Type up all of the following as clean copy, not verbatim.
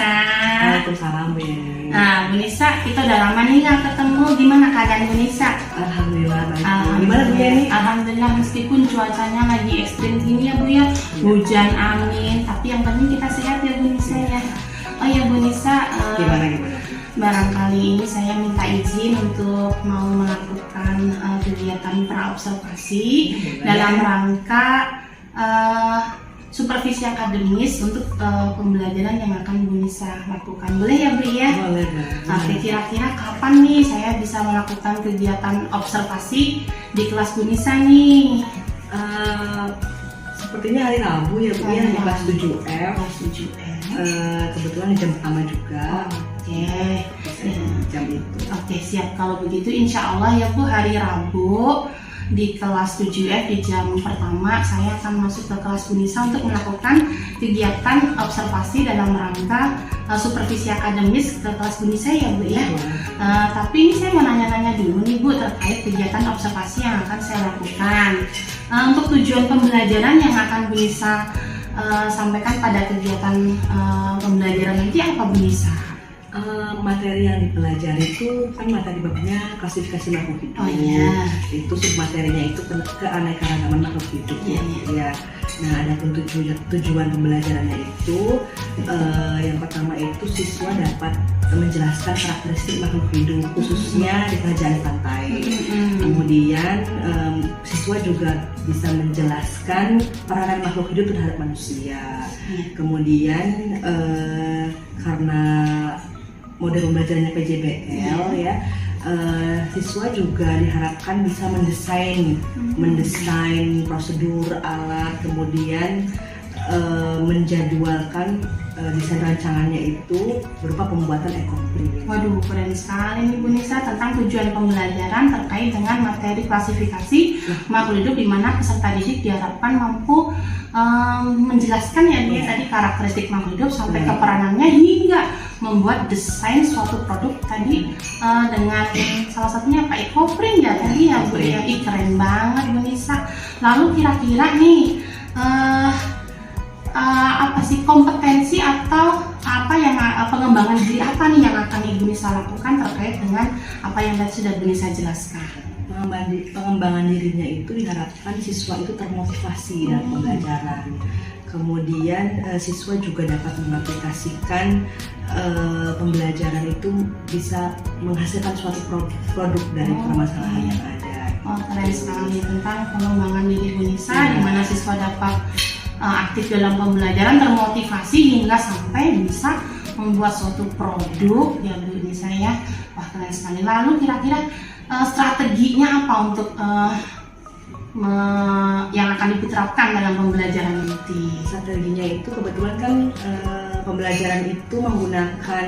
Nisa. Waalaikumsalam Bu Yeni. Nah, Bu Nisa, kita udah lama nih nggak ketemu. Gimana keadaan Bu Nisa? Alhamdulillah baik. Gimana Bu Yeni? Alhamdulillah, meskipun cuacanya lagi ekstrim gini ya Bu ya, hujan, angin, tapi yang penting kita sehat ya Bu Nisa ya. Oh ya Bu Nisa, Gimana? barangkali ini saya minta izin untuk mau melakukan kegiatan praobservasi dalam rangka supervisi akademis untuk pembelajaran yang akan Bu Nisa lakukan. Boleh ya Bu ya? Boleh. Oke, kira-kira kapan nih saya bisa melakukan kegiatan observasi di kelas Bu Nisa nih? Sepertinya hari Rabu ya Bu ya, di kelas 7F. Kelas 7F. Kebetulan di jam pertama juga. Oke. Jam itu. Oke, siap. Kalau begitu insya Allah ya Bu, hari Rabu di kelas 7F di jam pertama saya akan masuk ke kelas Bu Nisa untuk melakukan kegiatan observasi dalam rangka supervisi akademis ke kelas Bu Nisa ya Bu ya. Tapi ini saya mau nanya-nanya dulu nih Bu terkait kegiatan observasi yang akan saya lakukan. Untuk tujuan pembelajaran yang akan Bu Nisa sampaikan pada kegiatan pembelajaran nanti apa Bu Nisa? Materi yang dipelajari itu kan materi babnya klasifikasi makhluk hidup. Oh iya. Itu submaterinya itu keanekaragaman makhluk hidup. Iya. Ya. Nah, ada tujuan pembelajarannya itu yang pertama itu siswa dapat menjelaskan karakteristik makhluk hidup khususnya di kerajaan pantai. Kemudian siswa juga bisa menjelaskan peranan makhluk hidup terhadap manusia. Kemudian karena model pembelajarannya PJBL ya, siswa juga diharapkan bisa mendesain prosedur alat, kemudian menjadwalkan desain rancangannya itu berupa pembuatan ekoprint. Waduh, keren sekali nih Bu Nisa tentang tujuan pembelajaran terkait dengan materi klasifikasi makhluk hidup, di mana peserta didik diharapkan mampu menjelaskan ya dia tadi karakteristik makhluk hidup sampai ke peranannya hingga membuat desain suatu produk tadi dengan salah satunya apa, ekoprint ya tadi ya Bu ya. Keren banget Bu Nisa. Lalu kira-kira nih apa sih kompetensi atau apa yang pengembangan diri apa nih yang akan Ibu Nisa lakukan terkait dengan apa yang tadi sudah Bu Nisa jelaskan? Pengembangan dirinya itu diharapkan siswa itu termotivasi dalam pembelajaran. Kemudian siswa juga dapat mengaplikasikan pembelajaran itu bisa menghasilkan suatu produk dari permasalahan yang ada. Oh, keren sekali tentang pengembangan diri Bu Nisa, di mana siswa dapat aktif dalam pembelajaran, termotivasi hingga sampai bisa membuat suatu produk ya Bu Nisa ya. Wah, keren sekali. Lalu kira-kira strateginya apa untuk yang akan diterapkan dalam pembelajaran nanti? Strateginya itu kebetulan kan pembelajaran itu menggunakan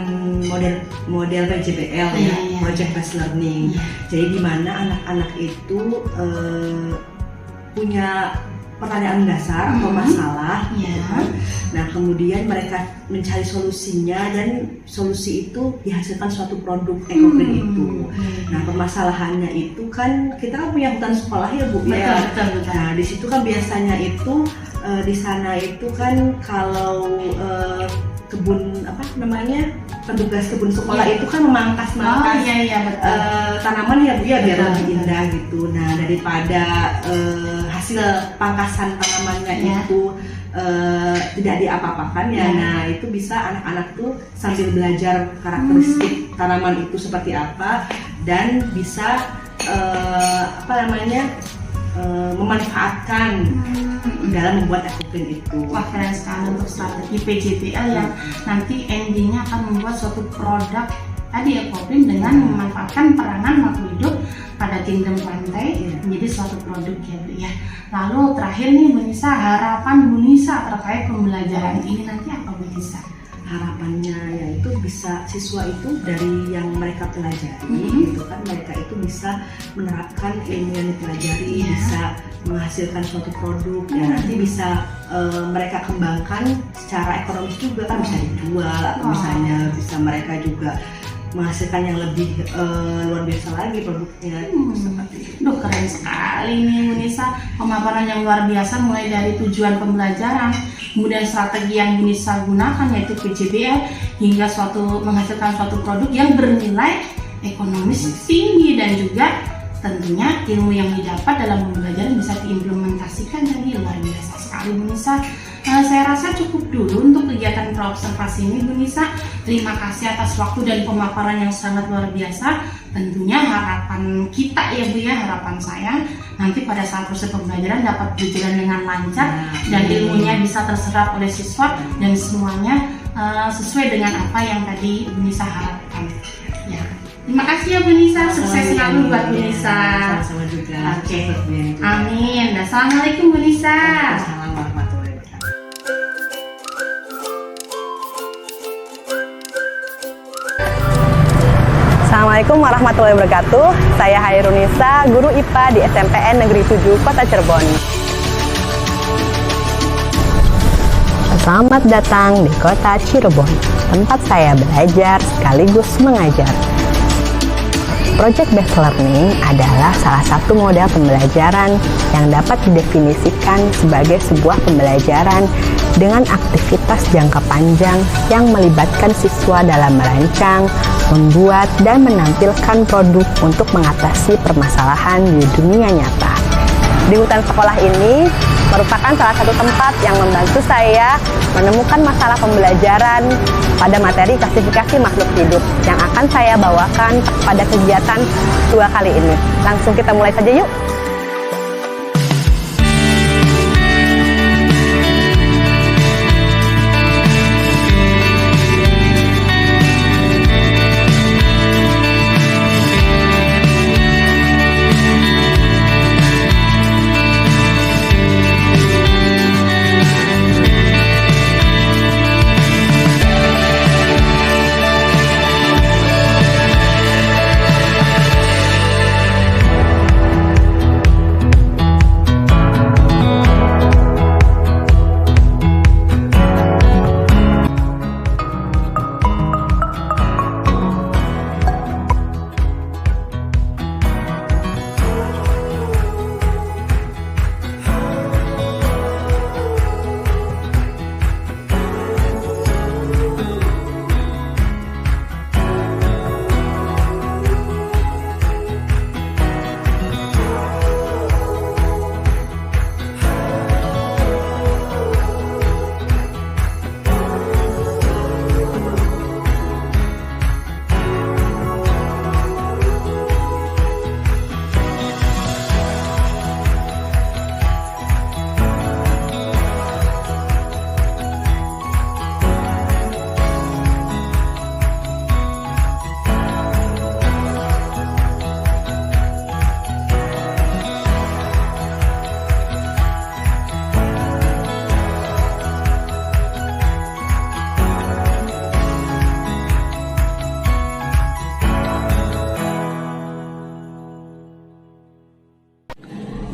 model PJBL ya, Project Based Learning. Jadi di mana anak-anak itu punya pertanyaan dasar atau masalah, nah kemudian mereka mencari solusinya dan solusi itu dihasilkan suatu produk ekoprint itu. Nah permasalahannya itu kan kita kan punya hutan sekolah ya Bu ya. Betul. Nah di situ kan biasanya itu di sana itu kan kalau kebun apa namanya petugas kebun sekolah itu kan memangkas tanaman ya Bu ya biar lebih indah gitu. Nah daripada hasil pangkasan tanamannya itu tidak diapa-apakan ya, nah itu bisa anak-anak tuh sambil belajar karakteristik tanaman itu seperti apa dan bisa memanfaatkan dalam membuat ekoprint itu. Wah, keren sekali untuk strategi PJBL yang nanti endingnya akan membuat suatu produk tadi ekoprint dengan memanfaatkan peranan makhluk hidup pada kingdom pantai menjadi suatu produk ya Bu ya. Lalu terakhir nih Bu Nisa, harapan Bu Nisa terkait pembelajaran ini nanti apa Bu Nisa? Harapannya yaitu bisa siswa itu dari yang mereka pelajari gitu kan, mereka itu bisa menerapkan ilmu yang dipelajari, bisa menghasilkan suatu produk dan nanti bisa mereka kembangkan secara ekonomis juga kan, bisa dijual atau misalnya bisa mereka juga menghasilkan yang lebih luar biasa lagi produknya. Seperti itu. Duh, keren sekali nih Bu Nisa, pemaparan yang luar biasa mulai dari tujuan pembelajaran, kemudian strategi yang Bunisa gunakan yaitu PJBL hingga menghasilkan suatu produk yang bernilai ekonomis tinggi, dan juga tentunya ilmu yang didapat dalam pembelajaran bisa diimplementasikan. Jadi luar biasa sekali Bu Nisa. Saya rasa cukup dulu untuk kegiatan praobservasi ini Bu Nisa. Terima kasih atas waktu dan pemaparan yang sangat luar biasa. Tentunya harapan kita ya Bu ya, harapan saya nanti pada saat proses pembelajaran dapat berjalan dengan lancar dan ilmunya bisa terserap oleh siswa dan semuanya sesuai dengan apa yang tadi Bu Nisa harapkan. Ya. Terima kasih ya Bu Nisa, sukses selalu buat Bu Nisa. Sama-sama juga. Oke. Amin. Assalamualaikum Bu Nisa. Assalamualaikum warahmatullahi wabarakatuh. Assalamualaikum warahmatullahi wabarakatuh. Saya Hairunisa, guru IPA di SMPN Negeri 7 Kota Cirebon. Selamat datang di Kota Cirebon, tempat saya belajar sekaligus mengajar. Project Based Learning adalah salah satu model pembelajaran yang dapat didefinisikan sebagai sebuah pembelajaran dengan aktivitas jangka panjang yang melibatkan siswa dalam merancang, membuat, dan menampilkan produk untuk mengatasi permasalahan di dunia nyata. Di hutan sekolah ini merupakan salah satu tempat yang membantu saya menemukan masalah pembelajaran pada materi klasifikasi makhluk hidup yang akan saya bawakan pada kegiatan 2 kali ini. Langsung kita mulai saja yuk.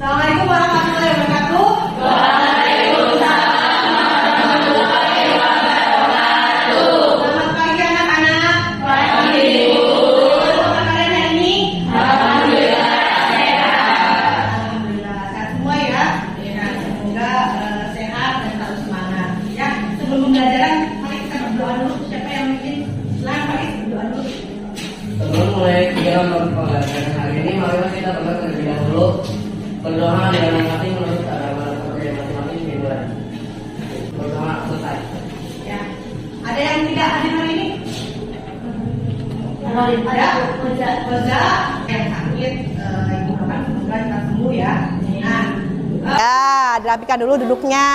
Assalamualaikum warahmatullahi wabarakatuh. Selamat pagi anak-anak. Pagi Bu. Bagaimana kalian hari ini? Alhamdulillah sehat semua ya. Semoga sehat dan selalu semangat. Ya, sebelum pembelajaran mari kita berdoa dulu. Siapa yang mungkin mari berdoa dulu. Sebelum mulai kegiatan pembelajaran hari ini, mari kita berdoa terlebih dahulu. Berdoa dengan hati menurut agama seperti masing-masing dimulai. Berdoa selesai. Ya. Ada yang tidak hadir hari ini? Ada? Koza yang sakit, ibu doakan semoga cepat sembuh ya. Nah, Ya, dirapikan dulu duduknya.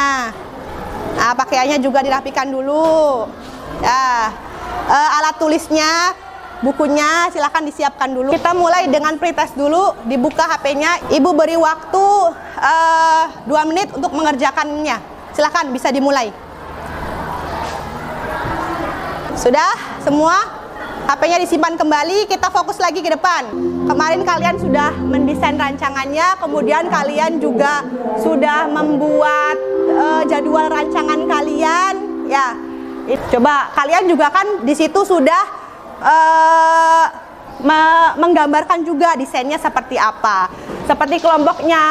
Nah, pakaiannya juga dirapikan dulu. Ya, alat tulisnya, bukunya silakan disiapkan dulu. Kita mulai dengan pretest dulu. Dibuka HP-nya. Ibu beri waktu 2 menit untuk mengerjakannya. Silakan bisa dimulai. Sudah semua? HP-nya disimpan kembali. Kita fokus lagi ke depan. Kemarin kalian sudah mendesain rancangannya, kemudian kalian juga sudah membuat jadwal rancangan kalian. Ya, coba kalian juga kan di situ sudah menggambarkan juga desainnya seperti apa. Seperti kelompoknya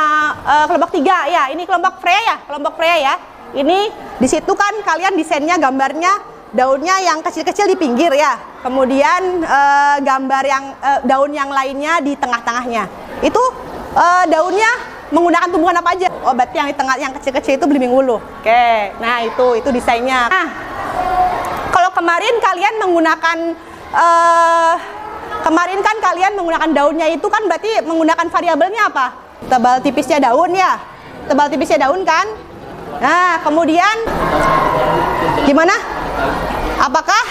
kelompok 3 ya. Ini kelompok Freya ya, kelompok Freya ya. Ini di situ kan kalian desainnya gambarnya daunnya yang kecil-kecil di pinggir ya. Kemudian gambar yang daun yang lainnya di tengah-tengahnya. Itu daunnya menggunakan tumbuhan apa aja? Oh, berarti yang di tengah yang kecil-kecil itu belimbing ulu. Oke. Nah, itu desainnya. Nah, kalau kemarin kalian menggunakan kemarin kan kalian menggunakan daunnya itu kan berarti menggunakan variabelnya apa? Tebal tipisnya daun ya. Tebal tipisnya daun kan? Nah, kemudian gimana? Apakah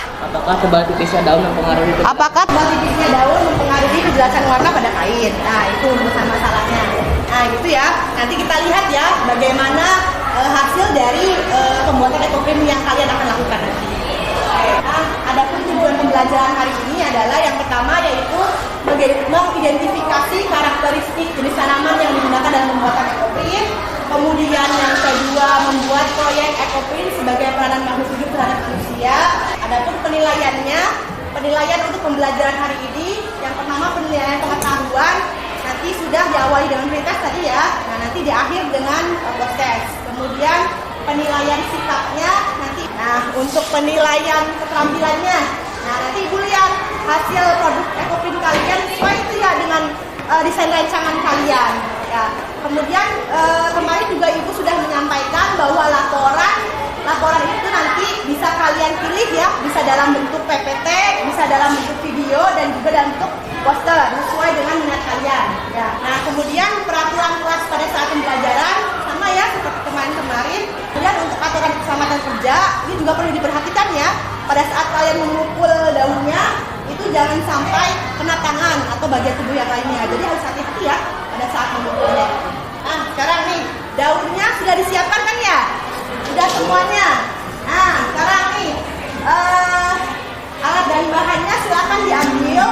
tebal tipisnya daun mempengaruhi apakah tebal tipisnya daun mempengaruhi kejelasan warna pada kain? Nah, itu urusan masalahnya. Nah, gitu ya. Nanti kita lihat ya bagaimana hasil dari pembuatan ekoprint yang kalian akan lakukan nanti. Nah, adapun tujuan pembelajaran hari ini adalah yang pertama yaitu mengidentifikasi karakteristik jenis tanaman yang digunakan dalam pembuatan ekoprint. Kemudian yang kedua, membuat proyek ekoprint sebagai peranan makhluk hidup terhadap manusia. Adapun penilaian untuk pembelajaran hari ini, yang pertama penilaian pengetahuan, nanti sudah diawali dengan pretest tadi ya. Nah, nanti di akhir dengan proses. Kemudian penilaian sikapnya nanti. Nah, untuk penilaian keterampilannya, nah nanti Ibu lihat hasil produk ekoprint kalian sesuai itu ya dengan desain rancangan kalian. Ya. Kemudian kemarin juga Ibu sudah menyampaikan bahwa laporan itu nanti bisa kalian pilih ya, bisa dalam bentuk PPT, bisa dalam bentuk video dan juga dalam bentuk poster sesuai dengan minat kalian. Ya. Nah, kemudian peraturan kelas pada saat pembelajaran sama ya seperti kemarin. Kemudian untuk aturan keselamatan kerja ini juga perlu diperhatikan ya. Pada saat kalian memukul daunnya itu jangan sampai kena tangan atau bagian tubuh yang lainnya. Jadi harus hati-hati ya pada saat memukulnya. Nah, sekarang nih daunnya sudah disiapkan kan ya? Sudah semuanya. Nah, sekarang nih alat dan bahannya silakan diambil.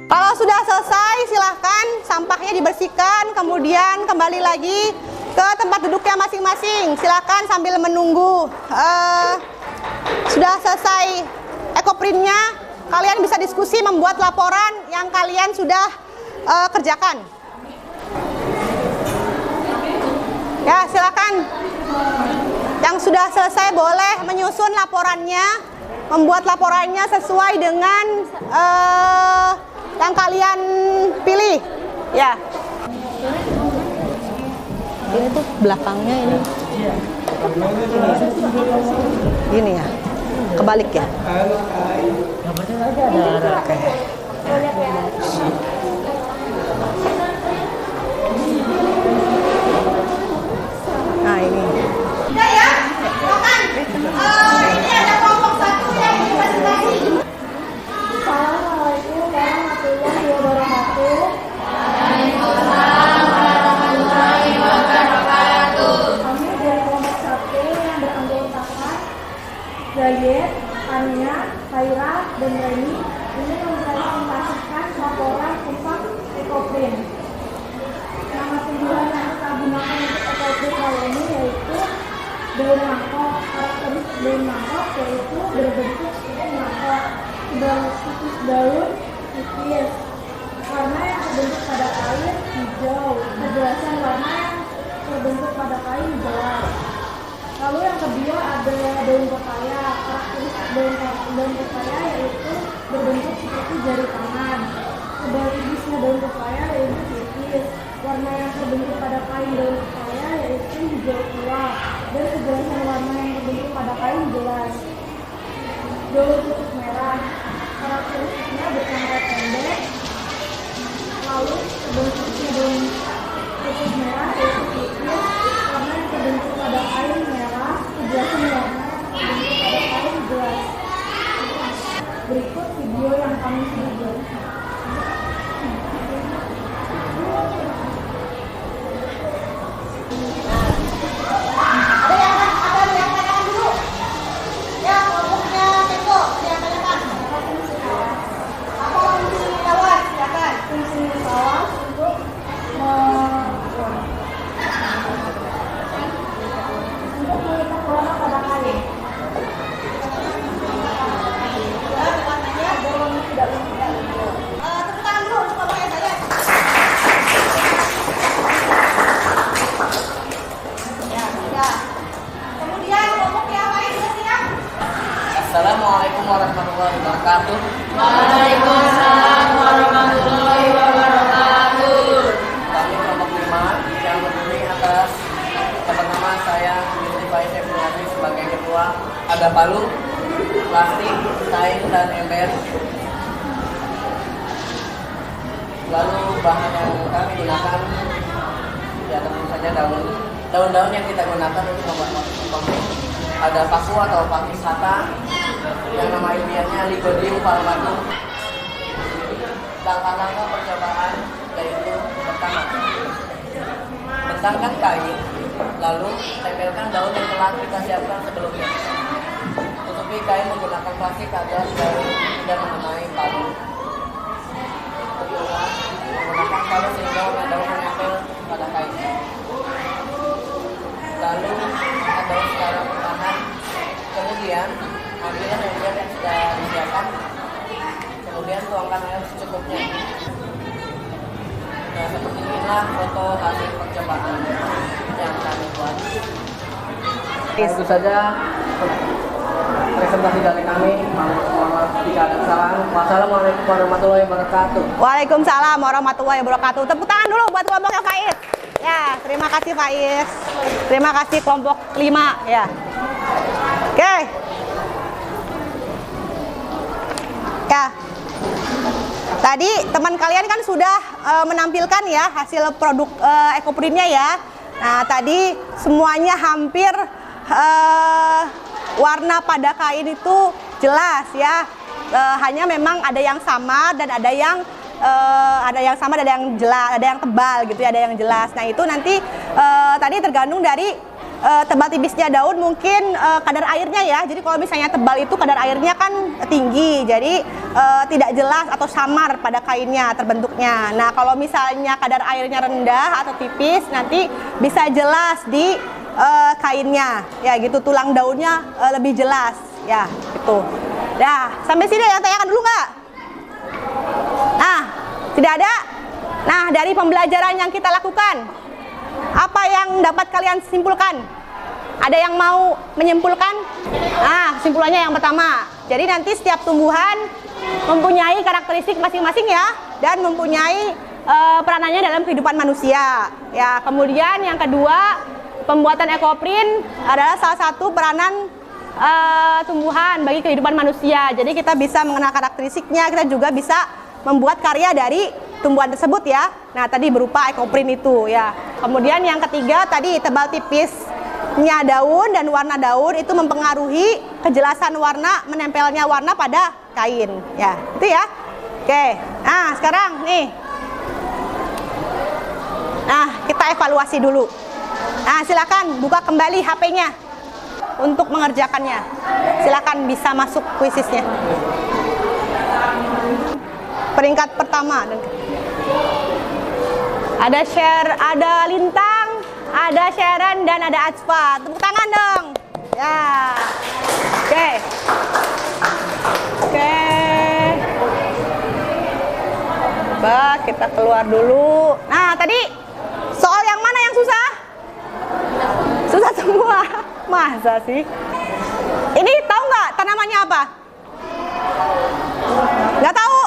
Kalau sudah selesai, silahkan sampahnya dibersihkan, kemudian kembali lagi ke tempat duduknya masing-masing. Silahkan sambil menunggu sudah selesai ekoprintnya, kalian bisa diskusi membuat laporan yang kalian sudah kerjakan. Ya, silakan. Yang sudah selesai boleh menyusun laporannya, membuat laporannya sesuai dengan yang kalian pilih, ya. Ini tuh belakangnya ini, gini ya, kebalik ya. Oke. Nah ini. Udah ya, silakan. Ini daun mangkok. Karakteristik daun mangkok yaitu berbentuk seperti mangkok, bertipis daun tipis, warna yang terbentuk pada kain hijau, kejelasan warna yang terbentuk pada kain jelas. Lalu yang kedua ada daun pepaya. Karakteristik daun pepaya yaitu berbentuk seperti jari tangan. Tebal tipisnya daun pepaya yaitu tipis. Warna yang terbentuk pada kain daun pepaya yaitu hijau tua, dan kejelasan warna yang terbentuk pada kain jelas. Daun tutup merah. Karakteristiknya bersangkai pendek. Lalu terbentuknya daun tutup merah yaitu tipis. Warna yang terbentuk pada kain merah, kejelasan warna yang terbentuk pada kain jelas. Berikut video yang kami sudah buat. Assalamualaikum warahmatullahi wabarakatuh. Waalaikumsalam warahmatullahi wabarakatuh. Kami kelompok 5 yang berdiri atas pertama saya Yusri Faiz Efriati sebagai ketua. Ada palu, plastik, kain dan ember. Lalu bahan yang kami gunakan ya tentu saja daun-daun yang kita gunakan untuk membuat motif komik. Ada paku atau pakis hata yang nama ilmiahnya Lygodium palmatum. Langkah-langkah percobaan yaitu pertama, bentangkan kain, lalu tempelkan daun yang telah kita siapkan sebelumnya. Tutupi kain menggunakan plastik agar daun tidak mengenai palu. Kedua, menggunakan palu sehingga daun menempel pada kain. Lalu angkat daun secara perlahan. Kemudian ambillah ember yang sudah disiapkan. Kemudian tuangkan air secukupnya. Nah, seperti inilah foto hasil percobaan yang kami buat. Itu saja presentasi dari kami. Mohon maaf jika ada kesalahan. Wassalamualaikum warahmatullahi wabarakatuh. Waalaikumsalam warahmatullahi wabarakatuh. Tepuk tangan dulu buat kelompoknya Faiz. Ya, terima kasih Faiz. Terima kasih kelompok 5 ya. Oke. Ya. Tadi teman kalian kan sudah menampilkan ya hasil produk ekoprintnya ya. Nah, tadi semuanya hampir warna pada kain itu jelas ya. Hanya memang ada yang sama dan ada yang sama, ada yang jelas, ada yang tebal gitu ya, ada yang jelas. Nah, itu nanti tadi tergantung dari tebal tipisnya daun, mungkin kadar airnya ya. Jadi kalau misalnya tebal itu kadar airnya kan tinggi, jadi tidak jelas atau samar pada kainnya terbentuknya. Nah, kalau misalnya kadar airnya rendah atau tipis, nanti bisa jelas di kainnya ya gitu, tulang daunnya lebih jelas ya gitu. Nah, sampai sini ada yang tanyakan dulu nggak? Nah, tidak ada. Nah, dari pembelajaran yang kita lakukan, apa yang dapat kalian simpulkan? Ada yang mau menyimpulkan? Nah, kesimpulannya yang pertama, jadi nanti setiap tumbuhan mempunyai karakteristik masing-masing ya, dan mempunyai peranannya dalam kehidupan manusia. Ya, kemudian yang kedua, pembuatan ekoprint adalah salah satu peranan tumbuhan bagi kehidupan manusia. Jadi kita bisa mengenal karakteristiknya, kita juga bisa membuat karya dari tumbuhan tersebut ya. Nah, tadi berupa ekoprint itu ya. Kemudian yang ketiga tadi tebal tipisnya daun dan warna daun itu mempengaruhi kejelasan warna, menempelnya warna pada kain ya. Itu ya. Oke. Nah, sekarang nih. Nah, kita evaluasi dulu. Nah, silakan buka kembali HP-nya untuk mengerjakannya. Silakan bisa masuk kuisisnya. Peringkat pertama. Ada Lintang, ada Sharon, dan ada Atsfa. Tepuk tangan dong. Ya. Oke. Oke. Coba kita keluar dulu. Nah, tadi soal yang mana yang susah? Susah semua. Masa sih? Ini tahu nggak tanamannya apa? Nggak tahu?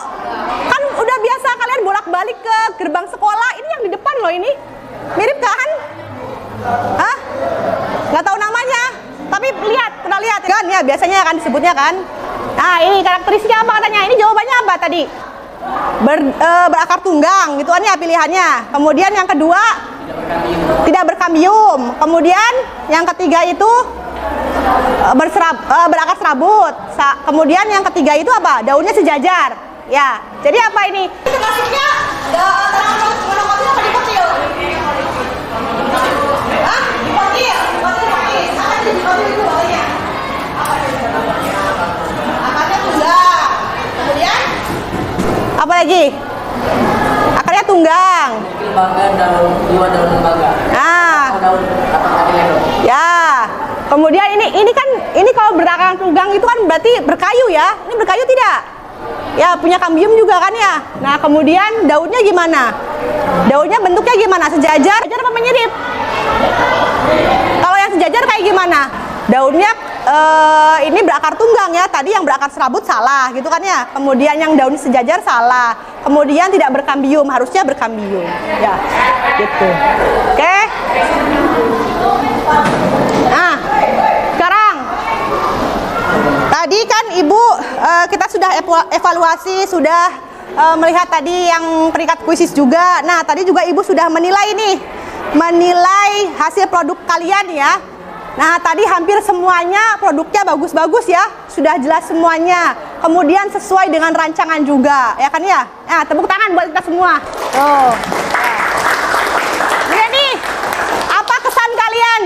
Kan udah biasa kalian bolak-balik ke gerbang sekolah. Ini yang di depan loh ini. Mirip kan? Hah? Nggak tahu namanya. Tapi pernah lihat kan? Ya biasanya kan disebutnya kan. Nah ini karakteristiknya apa katanya? Ini jawabannya apa tadi? Berakar tunggang gitu kan ya pilihannya. Kemudian yang kedua tidak berkambium. Kemudian yang ketiga itu berakar serabut. Kemudian yang ketiga itu apa? Daunnya sejajar. Ya. Jadi apa ini? Maksudnya tanaman monokotil apa dikotil? Hah? Dikotil. Dikotil. Apa itu dikotil itu awalnya? Akarnya tunggang. Kemudian apa lagi? Akarnya tunggang. Lembaga daun, dua daun lembaga. Nah. Daun apa tadi ya, Dok? Ya. Kemudian ini kalau berakar tunggang itu kan berarti berkayu ya. Ini berkayu tidak? Ya, punya kambium juga kan ya. Nah, kemudian daunnya gimana? Daunnya bentuknya gimana? Sejajar apa menyirip? Kalau yang sejajar kayak gimana? Daunnya ini berakar tunggang ya. Tadi yang berakar serabut salah gitu kan ya. Kemudian yang daun sejajar salah. Kemudian tidak berkambium, harusnya berkambium. Ya, gitu. Oke. Nah, sekarang tadi kan Ibu kita sudah evaluasi, sudah melihat tadi yang peringkat kuisis juga. Nah, tadi juga Ibu sudah menilai hasil produk kalian ya. Nah, tadi hampir semuanya produknya bagus-bagus ya. Sudah jelas semuanya. Kemudian sesuai dengan rancangan juga, ya kan ya? Nah, tepuk tangan buat kita semua. Tuh. Jadi, apa kesan kalian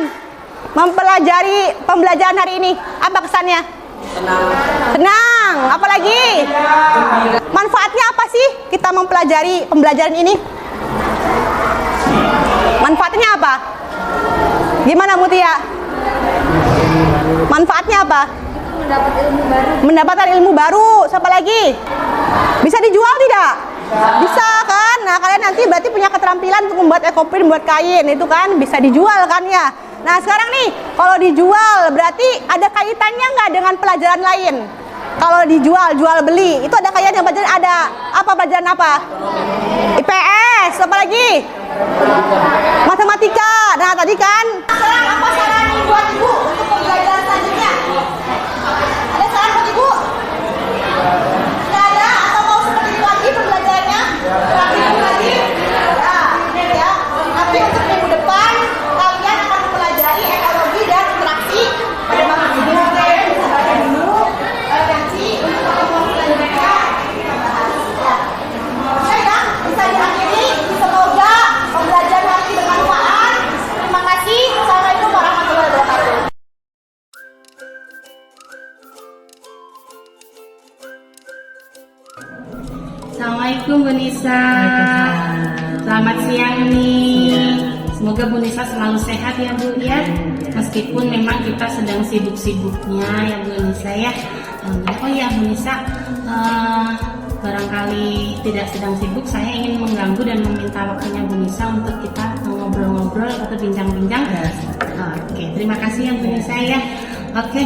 mempelajari pembelajaran hari ini? Apa kesannya? Tenang. Apalagi? Manfaatnya apa sih kita mempelajari pembelajaran ini? Manfaatnya apa? Gimana Mutia? Manfaatnya apa? Mendapatkan ilmu baru. Siapa lagi? Bisa dijual tidak? Bisa kan? Nah, kalian nanti berarti punya keterampilan untuk membuat ekoprint, membuat kain. Itu kan bisa dijual kan ya? Nah, sekarang nih, kalau dijual berarti ada kaitannya nggak dengan pelajaran lain? Kalau dijual, jual beli, itu ada kaitannya dengan pelajaran ada. Apa pelajaran apa? IPS, apa lagi? Matematika. Nah, tadi kan. Sekarang apa saran buat Ibu untuk pembelajaran selanjutnya? Ada saran buat Ibu? Tidak ada atau mau seperti itu lagi pembelajarannya? Seperti itu lagi? Ya. Tapi untuk minggu depan kalian akan mempelajari ekologi dan interaksi pada mata kuliah. Kalian bisa baca dulu nanti untuk pertemuan selanjutnya kita bahas. Oke ya, bisa diakhiri. Semoga pembelajaran hari ini bermanfaat. Terima kasih. Assalamualaikum warahmatullahi wabarakatuh. Assalamualaikum Bu Nisa. Selamat siang nih. Semoga Bu Nisa selalu sehat ya Bu ya. Meskipun memang kita sedang sibuk-sibuknya ya Bu Nisa ya. Oh ya Bu Nisa, barangkali tidak sedang sibuk, saya ingin mengganggu dan meminta waktunya Bu Nisa untuk kita ngobrol-ngobrol atau bincang-bincang. Oke, terima kasih ya Bu Nisa ya. Oke,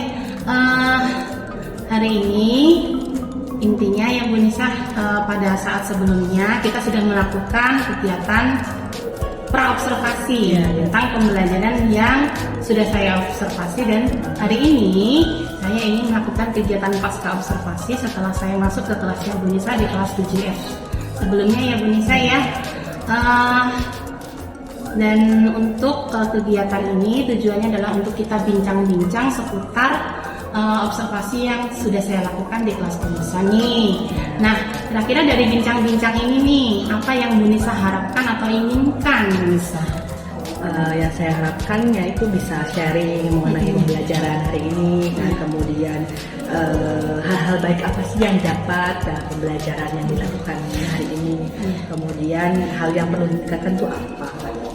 hari ini intinya ya Bu Nisa, pada saat sebelumnya kita sudah melakukan kegiatan praobservasi tentang pembelajaran yang sudah saya observasi, dan hari ini saya ingin melakukan kegiatan pasca observasi setelah saya masuk ke kelasnya Bu Nisa di kelas 7F. Sebelumnya ya Bu Nisa ya, dan untuk kegiatan ini tujuannya adalah untuk kita bincang-bincang seputar observasi yang sudah saya lakukan di kelas Bu Nisa nih. Nah, kira-kira dari bincang-bincang ini nih, apa yang Bu Nisa harapkan atau inginkan Bu Nisa? Yang saya harapkan yaitu bisa sharing mengenai pembelajaran hari ini, dan kemudian hal-hal baik apa sih yang dapat dari pembelajaran yang dilakukan hari ini, kemudian hal yang perlu ditingkatkan itu apa.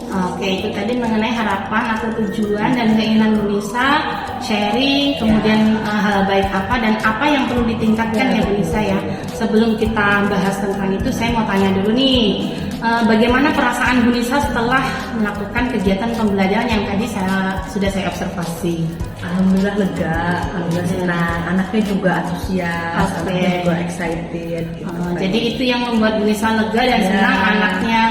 Oke, itu tadi mengenai harapan atau tujuan dan keinginan Bu Nisa, sharing, kemudian hal baik apa dan apa yang perlu ditingkatkan ya Bu Nisa ya. Sebelum kita bahas tentang itu, saya mau tanya dulu nih, bagaimana perasaan Bu Nisa setelah melakukan kegiatan pembelajaran yang tadi sudah saya observasi? Alhamdulillah lega, alhamdulillah senang, anaknya juga antusias, Oke. anaknya juga excited gitu. Jadi itu yang membuat Bu Nisa lega dan Ya. senang, anaknya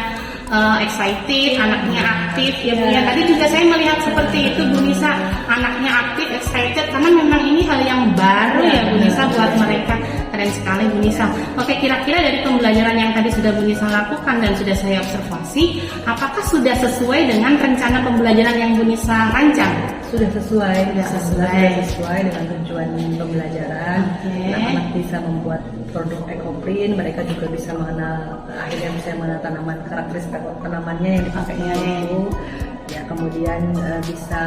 excited, anaknya aktif ya Bu ya. Tadi juga saya melihat seperti itu Bu Nisa, anaknya aktif, excited karena memang ini hal yang baru ya Bu Nisa buat mereka. Keren sekali Bu Nisa. Oke, kira-kira dari pembelajaran yang tadi sudah Bu Nisa lakukan dan sudah saya observasi, apakah sudah sesuai dengan rencana pembelajaran yang Bu Nisa rancang? Sudah sesuai, Sudah sesuai. sudah sesuai dengan tujuan pembelajaran. Oke. Anak-anak bisa membuat produk ekoprint, mereka juga bisa mengenal, akhirnya bisa mengenal tanaman, karakteristik tanamannya yang dipakainya Oke. itu. Ya, kemudian bisa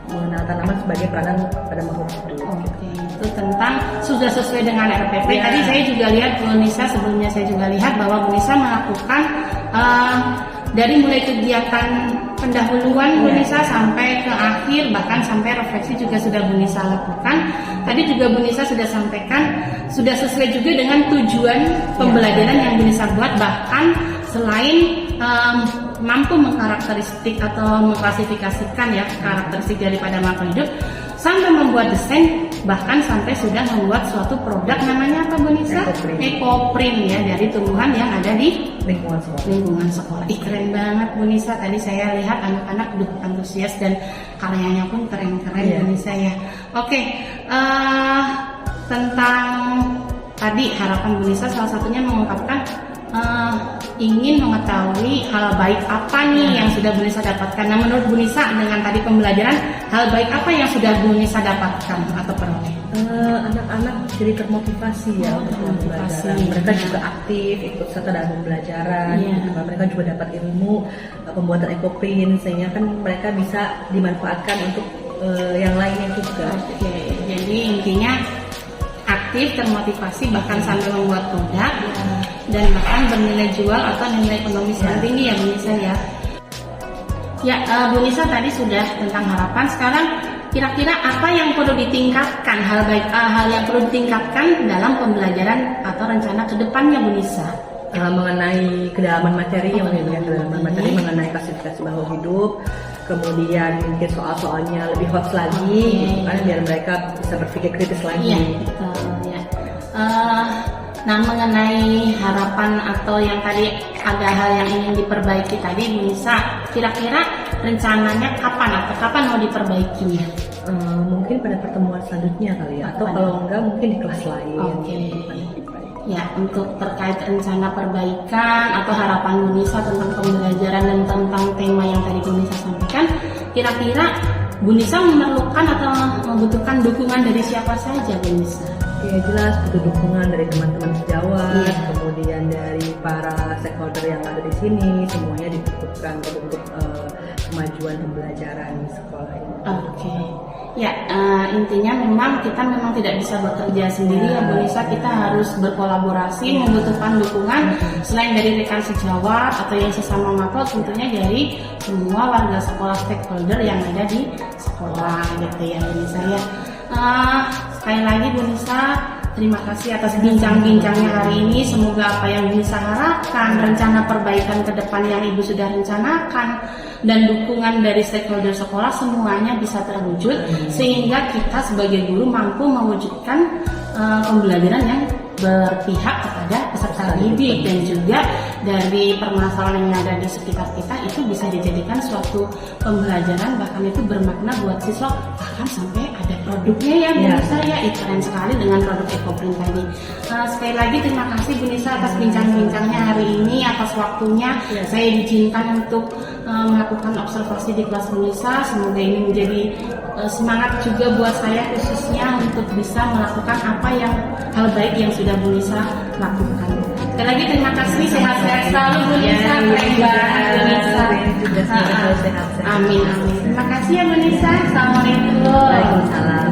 mengenal tanaman sebagai peranan pada makhluk hidup. Oke, itu tentang sudah sesuai dengan RPP. Ya. Tadi saya juga lihat Bu Nisa, sebelumnya saya juga lihat bahwa Bu Nisa melakukan dari mulai kegiatan pendahuluan Bu Ya. Nisa sampai ke akhir, bahkan sampai refleksi juga sudah Bu Nisa lakukan. Tadi juga Bu Nisa sudah sampaikan sudah sesuai juga dengan tujuan pembelajaran yang Bu Nisa buat, bahkan selain mampu mengkarakteristik atau mengklasifikasikan ya karakteristik daripada makhluk hidup, sampai membuat desain, bahkan sampai sudah membuat suatu produk namanya apa Bu Nisa? Ekoprint. Ekoprint ya, dari tumbuhan yang ada di Lingkungan sekolah. lingkungan sekolah. Ih, keren banget Bu Nisa. Tadi saya lihat anak-anak antusias dan karyanya pun keren-keren Iya. Bu Nisa ya. Oke, tentang tadi harapan Bu Nisa salah satunya mengungkapkan ingin mengetahui hal baik apa nih yang sudah Bu Nisa dapatkan. Nah, menurut Bu Nisa dengan tadi pembelajaran, hal baik apa yang sudah Bu Nisa dapatkan atau peroleh? Anak-anak jadi termotivasi ya untuk termotivasi. pembelajaran. Mereka juga aktif ikut serta dalam pembelajaran. Iya. Gitu kan. Mereka juga dapat ilmu pembuatan ekoprint, sehingga kan mereka bisa dimanfaatkan untuk yang lainnya juga. Oke, jadi intinya aktif, termotivasi, bahkan sambil membuat produk dan bahkan bernilai jual atau nilai ekonomis yang tinggi ya Bu Nisa ya. Ya, Bu Nisa tadi sudah tentang harapan. Sekarang kira-kira apa yang perlu ditingkatkan, hal yang perlu ditingkatkan dalam pembelajaran atau rencana kedepannya Bu Nisa? Mengenai kedalaman materi, yang kedalaman materi mengenai klasifikasi makhluk hidup, kemudian mungkin soal-soalnya lebih hot lagi, gitu kan, biar mereka bisa berpikir kritis lagi. Iya, betul ya. Nah, mengenai harapan atau yang tadi ada hal yang ingin diperbaiki tadi, Bu Nisa, kira-kira rencananya kapan mau diperbaikinya? Mungkin pada pertemuan selanjutnya kali ya, atau kalau enggak mungkin di kelas lain. Oke. Ya, untuk terkait rencana perbaikan atau harapan Bu Nisa tentang pembelajaran dan tentang tema yang tadi Bu Nisa sampaikan, kira-kira Bu Nisa memerlukan atau membutuhkan dukungan dari siapa saja Bu Nisa? Ya jelas butuh dukungan dari teman-teman sejawat, Iya. kemudian dari para stakeholder yang ada di sini, semuanya dibutuhkan untuk kemajuan pembelajaran di sekolah ini. Oke. Ya, intinya memang kita tidak bisa bekerja sendiri ya Bu Nisa, kita harus berkolaborasi, membutuhkan dukungan selain dari rekan sejawat atau yang sesama mapel, tentunya dari semua warga sekolah stakeholder yang ada di sekolah gitu ya Bu Nisa ya. Sekali lagi Bu Nisa, terima kasih atas bincang-bincangnya hari ini. Semoga apa yang Bu Nisa harapkan, rencana perbaikan ke depan yang Ibu sudah rencanakan, dan dukungan dari stakeholder sekolah semuanya bisa terwujud, sehingga kita sebagai guru mampu mewujudkan pembelajaran yang berpihak kepada peserta didik, dan juga dari permasalahan yang ada di sekitar kita itu bisa dijadikan suatu pembelajaran, bahkan itu bermakna buat siswa, bahkan sampai ada produknya ya Bu Nisa ya. Keren sekali dengan produk ekoprint tadi. Sekali lagi terima kasih Bu Nisa atas bincang-bincangnya hari ini, atas waktunya. Saya diizinkan untuk melakukan observasi di kelas Bu Nisa. Semoga ini menjadi semangat juga buat saya, khususnya untuk bisa melakukan apa yang hal baik yang sudah Bu Nisa lakukan. Sekali lagi terima kasih, sehat-sehat selalu Bu Nisa. Keren banget Bu Nisa. Juga semoga selalu sehat-sehat. Amin, amin. Terima kasih ya Bu Nisa. Assalamualaikum. Waalaikumsalam.